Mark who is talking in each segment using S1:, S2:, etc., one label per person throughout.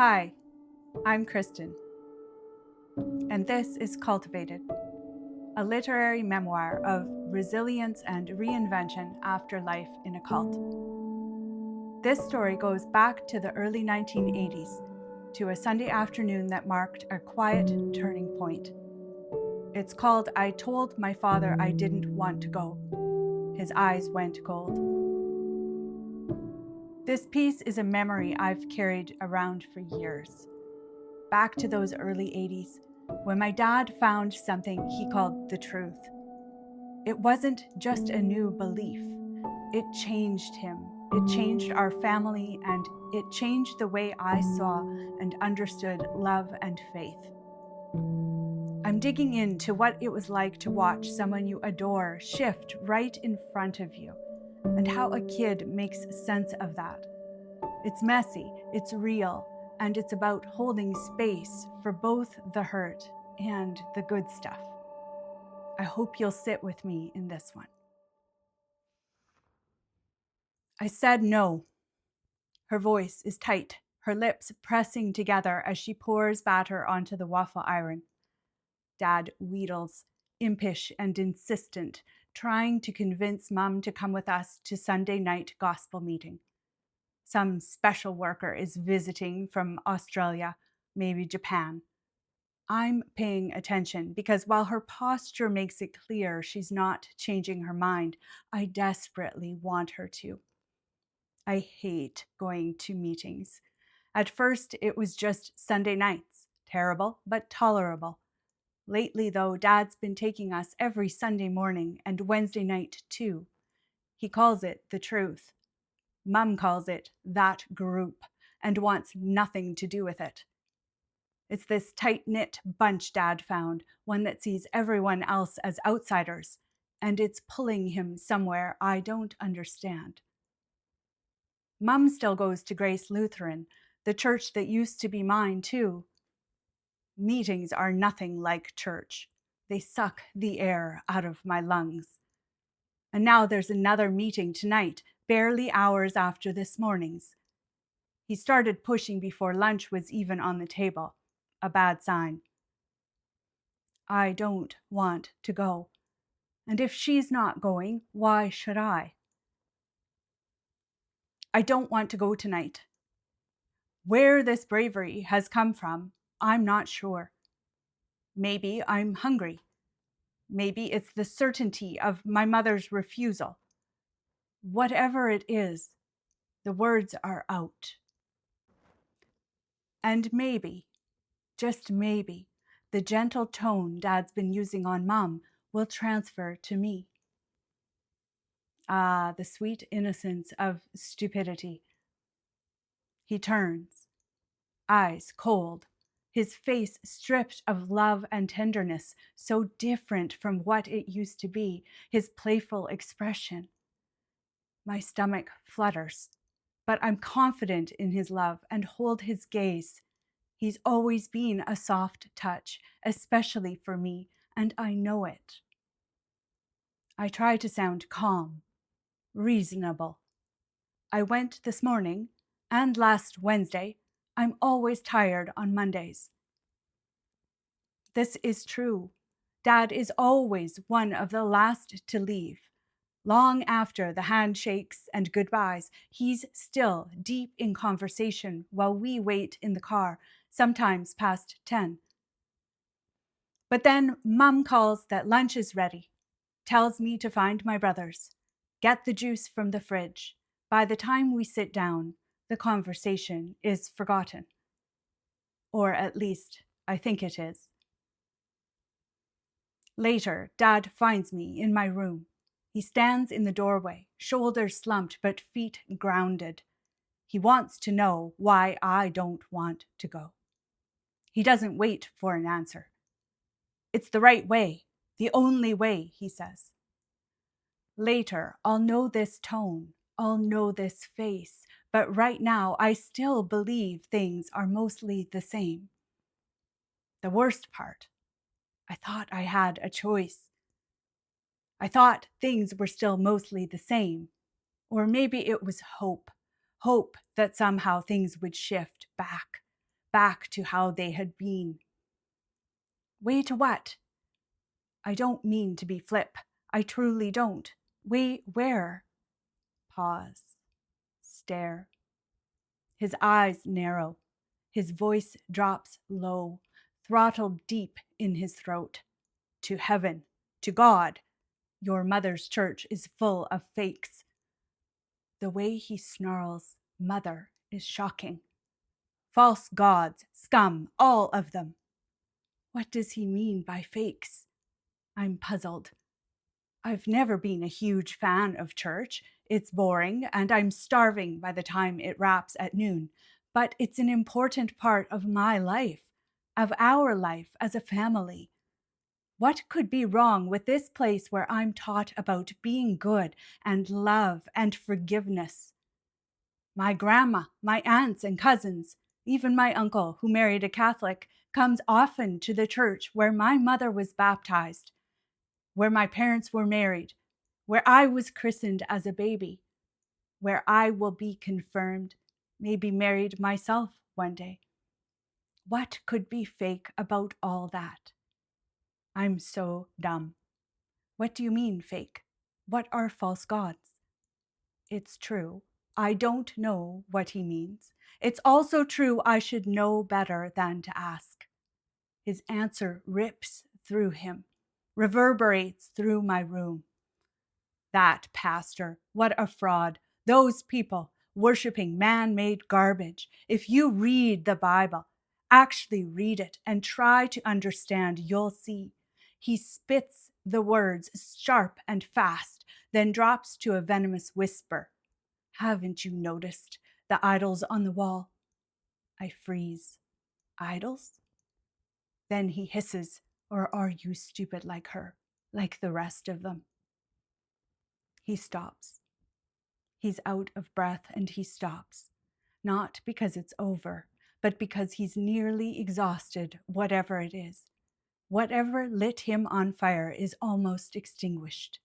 S1: Hi, I'm Kristen, and this is Cultivated, a literary memoir of resilience and reinvention after life in a cult. This story goes back to the early 1980s, to a Sunday afternoon that marked a quiet turning point. It's called "I Told My Father I Didn't Want to Go." His eyes went cold. This piece is a memory I've carried around for years. Back to those early 80s, when my dad found something he called the truth. It wasn't just a new belief. It changed him. It changed our family, and it changed the way I saw and understood love and faith. I'm digging into what it was like to watch someone you adore shift right in front of you, and how a kid makes sense of that. It's messy, it's real, and it's about holding space for both the hurt and the good stuff. I hope you'll sit with me in this one. I said no. Her voice is tight, her lips pressing together as she pours batter onto the waffle iron. Dad wheedles, impish and insistent, trying to convince Mum to come with us to Sunday night gospel meeting. Some special worker is visiting from Australia, maybe Japan. I'm paying attention because while her posture makes it clear she's not changing her mind, I desperately want her to. I hate going to meetings. At first, it was just Sunday nights. Terrible, but tolerable. Lately, though, Dad's been taking us every Sunday morning and Wednesday night, too. He calls it the truth. Mum calls it that group and wants nothing to do with it. It's this tight-knit bunch Dad found, one that sees everyone else as outsiders, and it's pulling him somewhere I don't understand. Mum still goes to Grace Lutheran, the church that used to be mine, too. Meetings are nothing like church. They suck the air out of my lungs. And now there's another meeting tonight, barely hours after this morning's. He started pushing before lunch was even on the table. A bad sign. I don't want to go. And if she's not going, why should I? I don't want to go tonight. Where this bravery has come from, I'm not sure. Maybe I'm hungry. Maybe it's the certainty of my mother's refusal. Whatever it is, the words are out. And maybe, just maybe, the gentle tone Dad's been using on Mum will transfer to me. Ah, the sweet innocence of stupidity. He turns, eyes cold, his face stripped of love and tenderness, so different from what it used to be, his playful expression. My stomach flutters, but I'm confident in his love and hold his gaze. He's always been a soft touch, especially for me, and I know it. I try to sound calm, reasonable. I went this morning, and last Wednesday. I'm always tired on Mondays. This is true. Dad is always one of the last to leave. Long after the handshakes and goodbyes, he's still deep in conversation while we wait in the car, sometimes past 10. But then Mum calls that lunch is ready, tells me to find my brothers, get the juice from the fridge. By the time we sit down, the conversation is forgotten. Or at least, I think it is. Later, Dad finds me in my room. He stands in the doorway, shoulders slumped but feet grounded. He wants to know why I don't want to go. He doesn't wait for an answer. It's the right way, the only way, he says. Later, I'll know this tone, I'll know this face, but right now I still believe things are mostly the same. The worst part, I thought I had a choice. I thought things were still mostly the same. Or maybe it was hope that somehow things would shift back. back to how they had been. Way to what? I don't mean to be flip. I truly don't. Way where? Pause. Stare. His eyes narrow. His voice drops low, throttled deep in his throat. To heaven, to God, your mother's church is full of fakes. The way he snarls, mother, is shocking. False gods, scum, all of them. What does he mean by fakes? I'm puzzled. I've never been a huge fan of church. It's boring, and I'm starving by the time it wraps at noon. But it's an important part of my life, of our life as a family. What could be wrong with this place where I'm taught about being good and love and forgiveness? My grandma, my aunts and cousins, even my uncle, who married a Catholic, comes often to the church where my mother was baptized, where my parents were married, where I was christened as a baby, where I will be confirmed, maybe married myself one day. What could be fake about all that? I'm so dumb. What do you mean, fake? What are false gods? It's true. I don't know what he means. It's also true I should know better than to ask. His answer rips through him, reverberates through my room. That pastor, what a fraud. Those people worshiping man-made garbage. If you read the Bible, actually read it and try to understand, you'll see. He spits the words sharp and fast, then drops to a venomous whisper. Haven't you noticed the idols on the wall? I freeze. Idols? Then he hisses, or are you stupid like her, like the rest of them? He stops. He's out of breath and he stops. Not because it's over, but because he's nearly exhausted, whatever it is. Whatever lit him on fire is almost extinguished.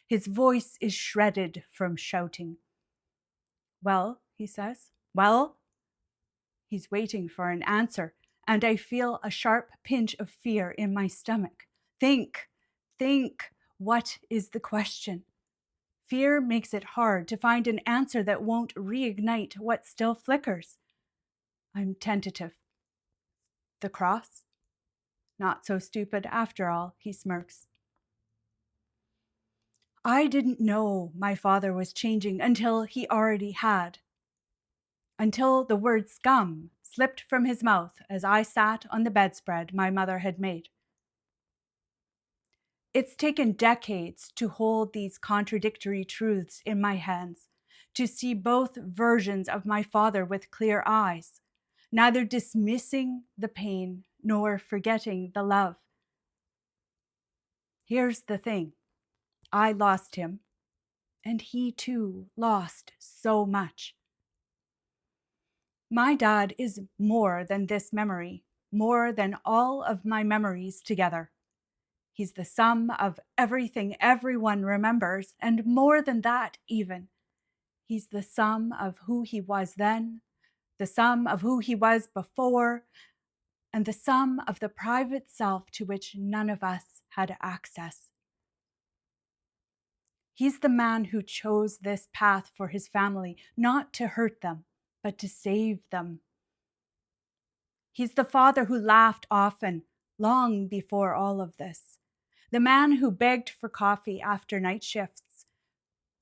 S1: His voice is shredded from shouting. Well, he says. Well? He's waiting for an answer, and I feel a sharp pinch of fear in my stomach. Think. What is the question? Fear makes it hard to find an answer that won't reignite what still flickers. I'm tentative. The cross? Not so stupid after all, he smirks. I didn't know my father was changing until he already had. Until the word scum slipped from his mouth as I sat on the bedspread my mother had made. It's taken decades to hold these contradictory truths in my hands, to see both versions of my father with clear eyes, neither dismissing the pain nor forgetting the love. Here's the thing. I lost him, and he too lost so much. My dad is more than this memory, more than all of my memories together. He's the sum of everything everyone remembers, and more than that even. He's the sum of who he was then, the sum of who he was before, and the sum of the private self to which none of us had access. He's the man who chose this path for his family, not to hurt them, but to save them. He's the father who laughed often, long before all of this. The man who begged for coffee after night shifts.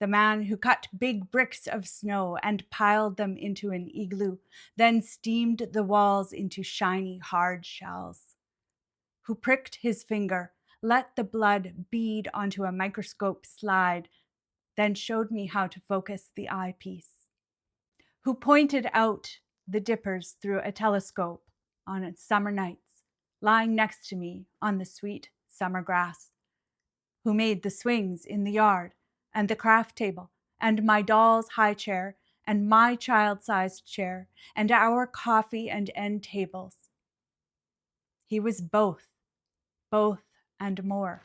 S1: The man who cut big bricks of snow and piled them into an igloo, then steamed the walls into shiny, hard shells. Who pricked his finger, let the blood bead onto a microscope slide, then showed me how to focus the eyepiece. Who pointed out the dippers through a telescope on summer nights, lying next to me on the sweet summer grass. Who made the swings in the yard, and the craft table, and my doll's high chair, and my child-sized chair, and our coffee and end tables. He was both and more.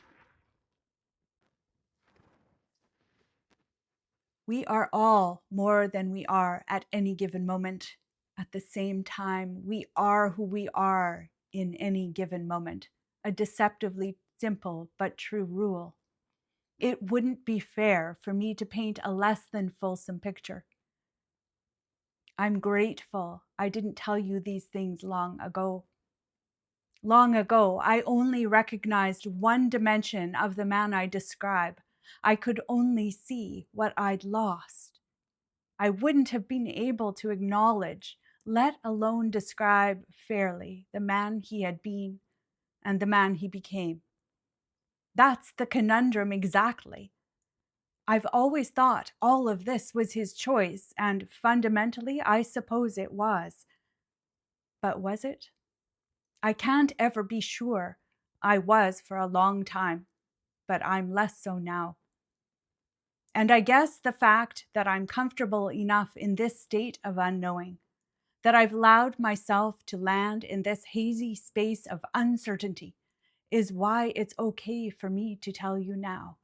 S1: We are all more than we are at any given moment, At the same time, we are who we are in any given moment, a deceptively simple but true rule. It wouldn't be fair for me to paint a less than fulsome picture. I'm grateful I didn't tell you these things long ago. Long ago, I only recognized one dimension of the man I describe. I could only see what I'd lost. I wouldn't have been able to acknowledge, let alone describe fairly, the man he had been and the man he became. That's the conundrum exactly. I've always thought all of this was his choice, and fundamentally, I suppose it was. But was it? I can't ever be sure. I was for a long time, but I'm less so now. And I guess the fact that I'm comfortable enough in this state of unknowing, that I've allowed myself to land in this hazy space of uncertainty, is why it's okay for me to tell you now.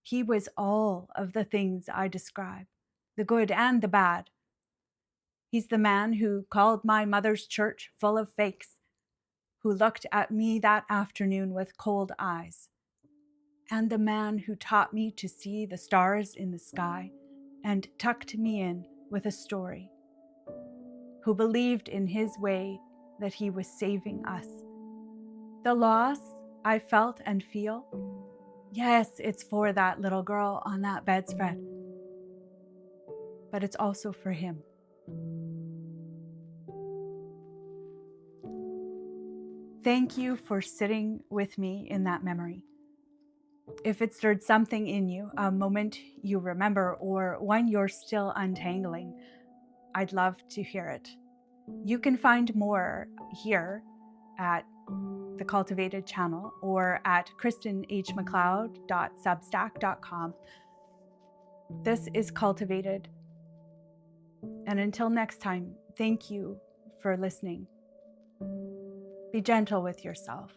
S1: He was all of the things I describe, the good and the bad. He's the man who called my mother's church full of fakes, who looked at me that afternoon with cold eyes, and the man who taught me to see the stars in the sky and tucked me in with a story, who believed in his way that he was saving us. The loss I felt and feel, yes, it's for that little girl on that bedspread, but it's also for him. Thank you for sitting with me in that memory. If it stirred something in you, a moment you remember, or one you're still untangling, I'd love to hear it. You can find more here at the Cultivated channel or at kristenhmcleod.substack.com. This is Cultivated. And until next time, thank you for listening. Be gentle with yourself.